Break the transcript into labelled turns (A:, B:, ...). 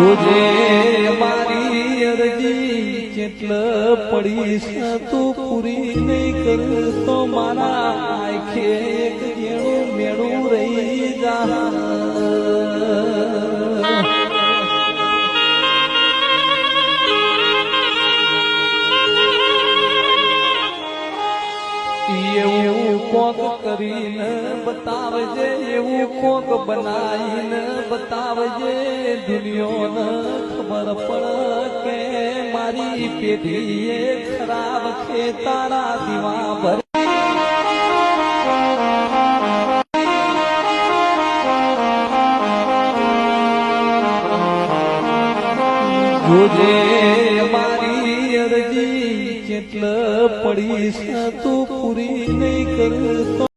A: જોજે મારી અરજી કેટલ પડીશ તું પૂરી નહીં કરતો મારા આંખે એક જેણું મેળું રહી જા એવું કોક કરીને બતાવજે એવું કોક બનાવીને બતાવજે દુનિયાને ખબર પડે કે મારી પેઢી એ ખરાબ છે તારા દીવા ભર જોજે મારી અરજી કેટલ પડીશ તું પૂરી નહીં કરતો